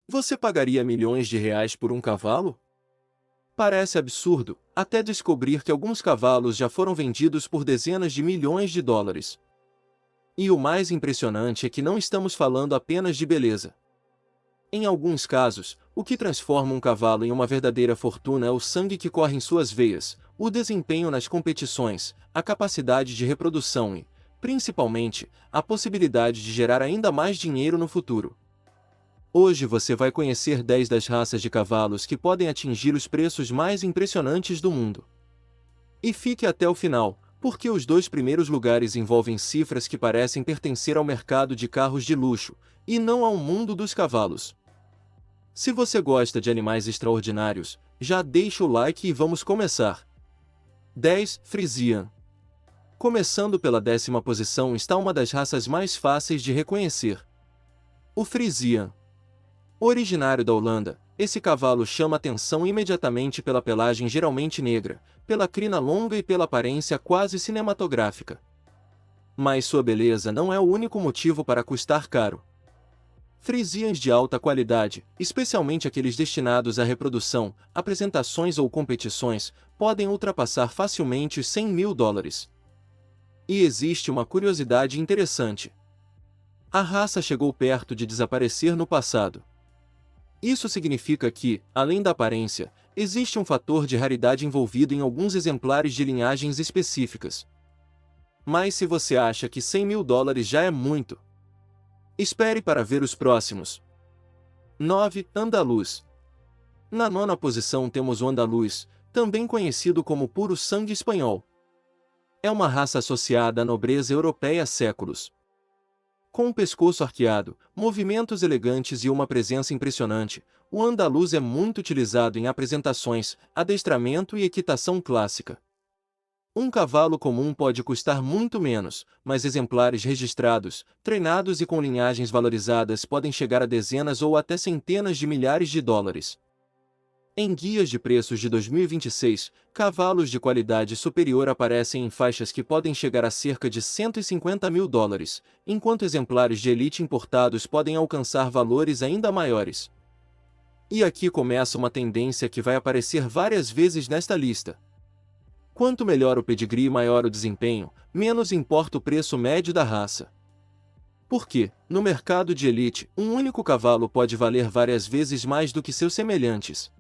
Você pagaria milhões de reais por um cavalo? Parece absurdo, até descobrir que alguns cavalos já foram vendidos por dezenas de milhões de dólares. E o mais impressionante é que não estamos falando apenas de beleza. Em alguns casos, o que transforma um cavalo em uma verdadeira fortuna é o sangue que corre em suas veias, o desempenho nas competições, a capacidade de reprodução e, principalmente, a possibilidade de gerar ainda mais dinheiro no futuro. Hoje você vai conhecer 10 das raças de cavalos que podem atingir os preços mais impressionantes do mundo. E fique até o final, porque os dois primeiros lugares envolvem cifras que parecem pertencer ao mercado de carros de luxo, e não ao mundo dos cavalos. Se você gosta de animais extraordinários, já deixa o like e vamos começar. 10. Friesian. Começando pela 10ª posição está uma das raças mais fáceis de reconhecer. O Friesian. Originário da Holanda, esse cavalo chama atenção imediatamente pela pelagem geralmente negra, pela crina longa e pela aparência quase cinematográfica. Mas sua beleza não é o único motivo para custar caro. Friesians de alta qualidade, especialmente aqueles destinados à reprodução, apresentações ou competições, podem ultrapassar facilmente os 100 mil dólares. E existe uma curiosidade interessante. A raça chegou perto de desaparecer no passado. Isso significa que, além da aparência, existe um fator de raridade envolvido em alguns exemplares de linhagens específicas. Mas se você acha que 100 mil dólares já é muito, espere para ver os próximos. 9. Andaluz. Na 9ª posição temos o andaluz, também conhecido como puro sangue espanhol. É uma raça associada à nobreza europeia há séculos. Com um pescoço arqueado, movimentos elegantes e uma presença impressionante, o andaluz é muito utilizado em apresentações, adestramento e equitação clássica. Um cavalo comum pode custar muito menos, mas exemplares registrados, treinados e com linhagens valorizadas podem chegar a dezenas ou até centenas de milhares de dólares. Em guias de preços de 2026, cavalos de qualidade superior aparecem em faixas que podem chegar a cerca de 150 mil dólares, enquanto exemplares de elite importados podem alcançar valores ainda maiores. E aqui começa uma tendência que vai aparecer várias vezes nesta lista. Quanto melhor o pedigree e maior o desempenho, menos importa o preço médio da raça. Porque, no mercado de elite, um único cavalo pode valer várias vezes mais do que seus semelhantes.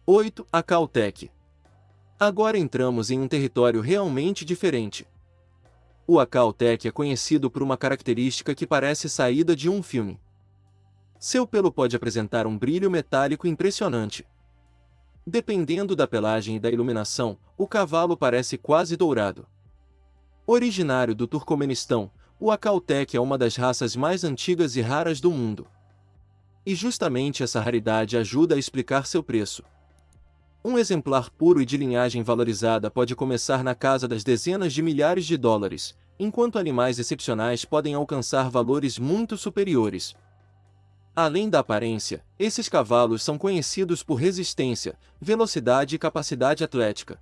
8. A Caltech. Agora entramos em um território realmente diferente. O Acautec é conhecido por uma característica que parece saída de um filme. Seu pelo pode apresentar um brilho metálico impressionante. Dependendo da pelagem e da iluminação, o cavalo parece quase dourado. Originário do Turcomenistão, o Acautec é uma das raças mais antigas e raras do mundo. E justamente essa raridade ajuda a explicar seu preço. Um exemplar puro e de linhagem valorizada pode começar na casa das dezenas de milhares de dólares, enquanto animais excepcionais podem alcançar valores muito superiores. Além da aparência, esses cavalos são conhecidos por resistência, velocidade e capacidade atlética.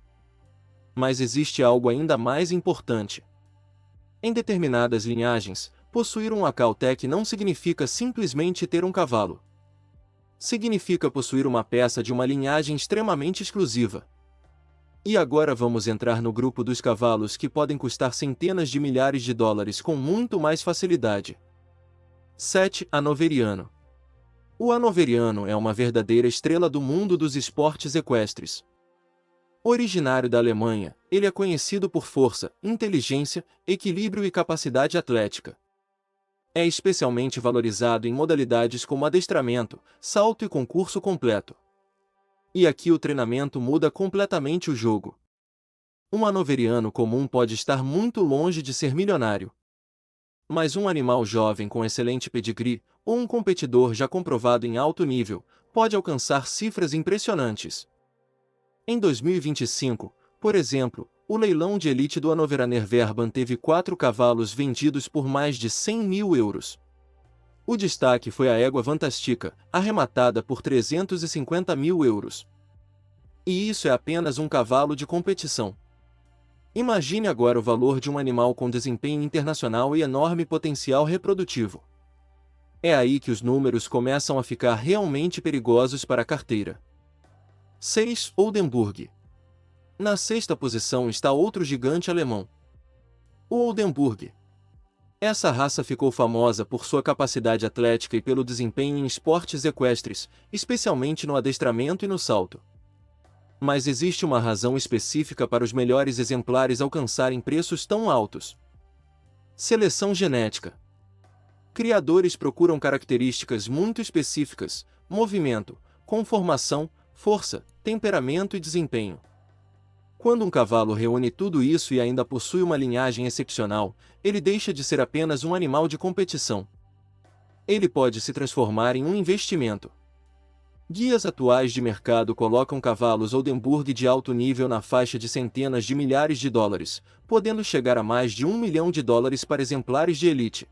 Mas existe algo ainda mais importante. Em determinadas linhagens, possuir um Acautec não significa simplesmente ter um cavalo. Significa possuir uma peça de uma linhagem extremamente exclusiva. E agora vamos entrar no grupo dos cavalos que podem custar centenas de milhares de dólares com muito mais facilidade. 7. Hanoveriano. O Hanoveriano é uma verdadeira estrela do mundo dos esportes equestres. Originário da Alemanha, ele é conhecido por força, inteligência, equilíbrio e capacidade atlética. É especialmente valorizado em modalidades como adestramento, salto e concurso completo. E aqui o treinamento muda completamente o jogo. Um hanoveriano comum pode estar muito longe de ser milionário. Mas um animal jovem com excelente pedigree, ou um competidor já comprovado em alto nível, pode alcançar cifras impressionantes. Em 2025, por exemplo, o leilão de elite do Hannoveraner Verband teve 4 cavalos vendidos por mais de 100 mil euros. O destaque foi a égua Fantastica, arrematada por 350 mil euros. E isso é apenas um cavalo de competição. Imagine agora o valor de um animal com desempenho internacional e enorme potencial reprodutivo. É aí que os números começam a ficar realmente perigosos para a carteira. 6. Oldenburg. Na sexta posição está outro gigante alemão, o Oldenburg. Essa raça ficou famosa por sua capacidade atlética e pelo desempenho em esportes equestres, especialmente no adestramento e no salto. Mas existe uma razão específica para os melhores exemplares alcançarem preços tão altos. Seleção genética. Criadores procuram características muito específicas: movimento, conformação, força, temperamento e desempenho. Quando um cavalo reúne tudo isso e ainda possui uma linhagem excepcional, ele deixa de ser apenas um animal de competição. Ele pode se transformar em um investimento. Guias atuais de mercado colocam cavalos Oldenburg de alto nível na faixa de centenas de milhares de dólares, podendo chegar a mais de $1 milhão para exemplares de elite.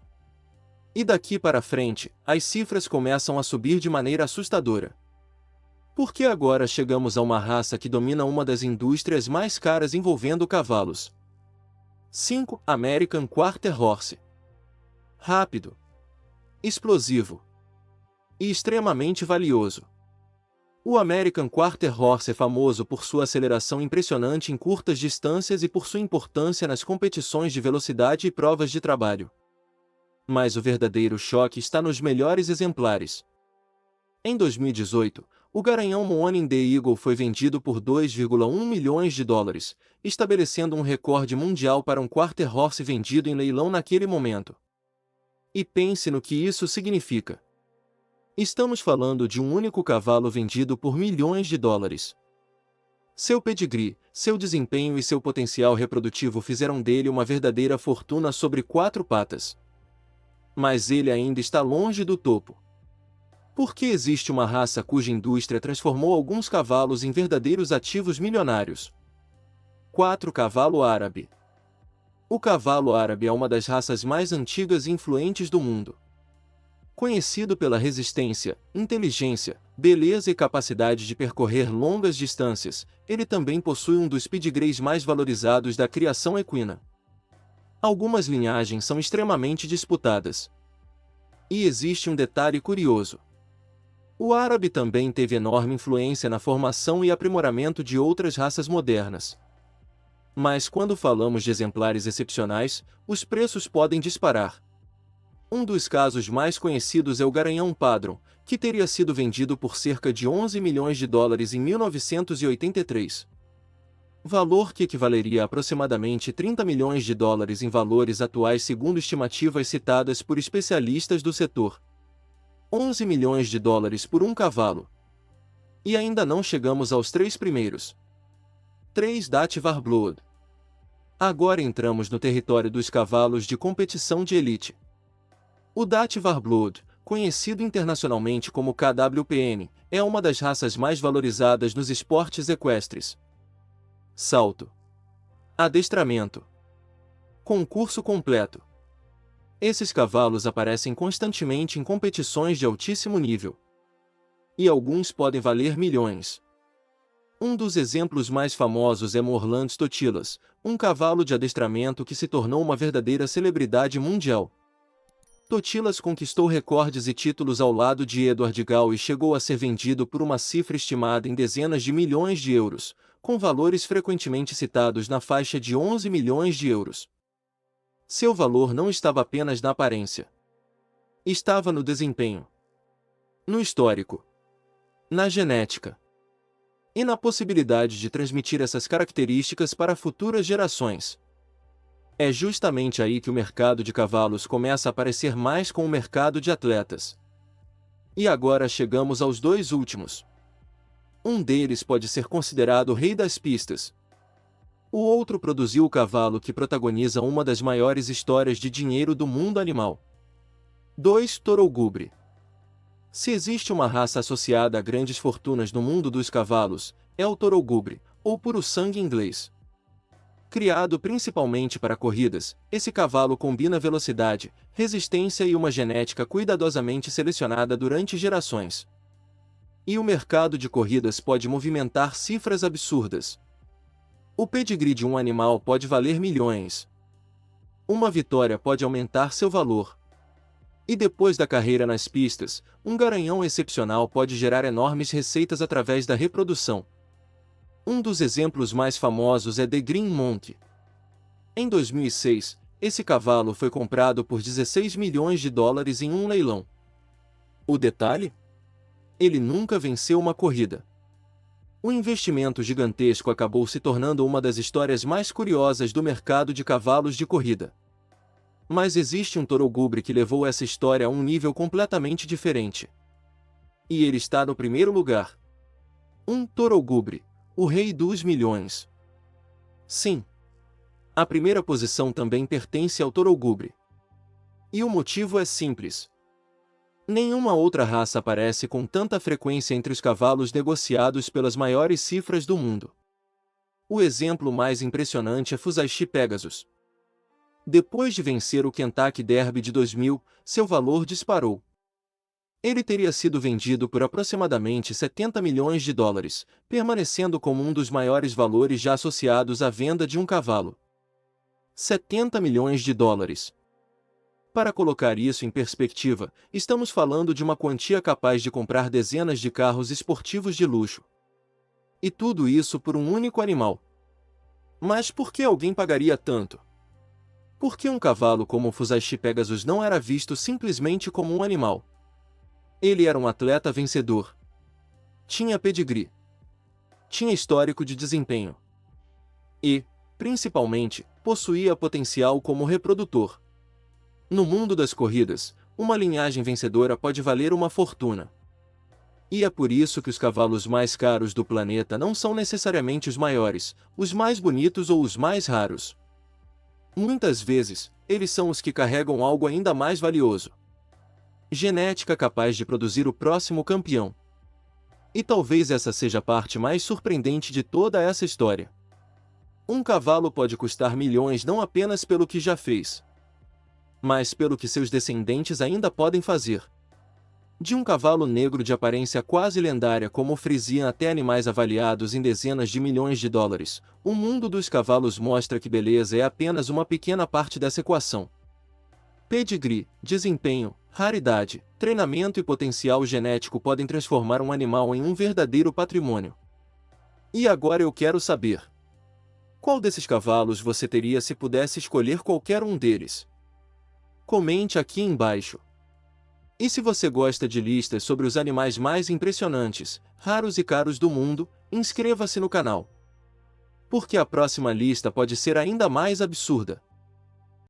E daqui para frente, as cifras começam a subir de maneira assustadora. Porque agora chegamos a uma raça que domina uma das indústrias mais caras envolvendo cavalos. 5. American Quarter Horse. Rápido, explosivo e extremamente valioso. O American Quarter Horse é famoso por sua aceleração impressionante em curtas distâncias e por sua importância nas competições de velocidade e provas de trabalho. Mas o verdadeiro choque está nos melhores exemplares. Em 2018, o garanhão Morning the Eagle foi vendido por $2,1 milhões, estabelecendo um recorde mundial para um quarter horse vendido em leilão naquele momento. E pense no que isso significa. Estamos falando de um único cavalo vendido por milhões de dólares. Seu pedigree, seu desempenho e seu potencial reprodutivo fizeram dele uma verdadeira fortuna sobre 4 patas. Mas ele ainda está longe do topo. Porque existe uma raça cuja indústria transformou alguns cavalos em verdadeiros ativos milionários. 4. Cavalo árabe. O cavalo árabe é uma das raças mais antigas e influentes do mundo. Conhecido pela resistência, inteligência, beleza e capacidade de percorrer longas distâncias, ele também possui um dos pedigrees mais valorizados da criação equina. Algumas linhagens são extremamente disputadas. E existe um detalhe curioso. O árabe também teve enorme influência na formação e aprimoramento de outras raças modernas. Mas quando falamos de exemplares excepcionais, os preços podem disparar. Um dos casos mais conhecidos é o Garanhão Padron, que teria sido vendido por cerca de $11 milhões em 1983. Valor que equivaleria a aproximadamente $30 milhões em valores atuais segundo estimativas citadas por especialistas do setor. $11 milhões por um cavalo. E ainda não chegamos aos 3 primeiros. 3. Dativar Blood. Agora entramos no território dos cavalos de competição de elite. O Dativar Blood, conhecido internacionalmente como KWPN, é uma das raças mais valorizadas nos esportes equestres. Salto, adestramento, concurso completo. Esses cavalos aparecem constantemente em competições de altíssimo nível. E alguns podem valer milhões. Um dos exemplos mais famosos é Morland Totilas, um cavalo de adestramento que se tornou uma verdadeira celebridade mundial. Totilas conquistou recordes e títulos ao lado de Edward Gall e chegou a ser vendido por uma cifra estimada em dezenas de milhões de euros, com valores frequentemente citados na faixa de 11 milhões de euros. Seu valor não estava apenas na aparência. Estava no desempenho, no histórico, na genética e na possibilidade de transmitir essas características para futuras gerações. É justamente aí que o mercado de cavalos começa a parecer mais com o mercado de atletas. E agora chegamos aos 2 últimos. Um deles pode ser considerado o rei das pistas. O outro produziu o cavalo que protagoniza uma das maiores histórias de dinheiro do mundo animal. 2. Thoroughgood. Se existe uma raça associada a grandes fortunas no mundo dos cavalos, é o Thoroughgood, ou puro sangue inglês. Criado principalmente para corridas, esse cavalo combina velocidade, resistência e uma genética cuidadosamente selecionada durante gerações. E o mercado de corridas pode movimentar cifras absurdas. O pedigree de um animal pode valer milhões. Uma vitória pode aumentar seu valor. E depois da carreira nas pistas, um garanhão excepcional pode gerar enormes receitas através da reprodução. Um dos exemplos mais famosos é The Green Monk. Em 2006, esse cavalo foi comprado por 16 milhões de dólares em um leilão. O detalhe? Ele nunca venceu uma corrida. O investimento gigantesco acabou se tornando uma das histórias mais curiosas do mercado de cavalos de corrida. Mas existe um Thoroughbride que levou essa história a um nível completamente diferente. E ele está no primeiro lugar. Um Thoroughbride, o rei dos milhões. Sim. A primeira posição também pertence ao Thoroughbride. E o motivo é simples. Nenhuma outra raça aparece com tanta frequência entre os cavalos negociados pelas maiores cifras do mundo. O exemplo mais impressionante é Fusashi Pegasus. Depois de vencer o Kentucky Derby de 2000, seu valor disparou. Ele teria sido vendido por aproximadamente 70 milhões de dólares, permanecendo como um dos maiores valores já associados à venda de um cavalo. 70 milhões de dólares. Para colocar isso em perspectiva, estamos falando de uma quantia capaz de comprar dezenas de carros esportivos de luxo. E tudo isso por um único animal. Mas por que alguém pagaria tanto? Por que um cavalo como o Fusashi Pegasus não era visto simplesmente como um animal? Ele era um atleta vencedor. Tinha pedigree. Tinha histórico de desempenho. E, principalmente, possuía potencial como reprodutor. No mundo das corridas, uma linhagem vencedora pode valer uma fortuna. E é por isso que os cavalos mais caros do planeta não são necessariamente os maiores, os mais bonitos ou os mais raros. Muitas vezes, eles são os que carregam algo ainda mais valioso. Genética capaz de produzir o próximo campeão. E talvez essa seja a parte mais surpreendente de toda essa história. Um cavalo pode custar milhões não apenas pelo que já fez, mas pelo que seus descendentes ainda podem fazer. De um cavalo negro de aparência quase lendária como o Friesian até animais avaliados em dezenas de milhões de dólares, o mundo dos cavalos mostra que beleza é apenas uma pequena parte dessa equação. Pedigree, desempenho, raridade, treinamento e potencial genético podem transformar um animal em um verdadeiro patrimônio. E agora eu quero saber: qual desses cavalos você teria se pudesse escolher qualquer um deles? Comente aqui embaixo. E se você gosta de listas sobre os animais mais impressionantes, raros e caros do mundo, inscreva-se no canal. Porque a próxima lista pode ser ainda mais absurda.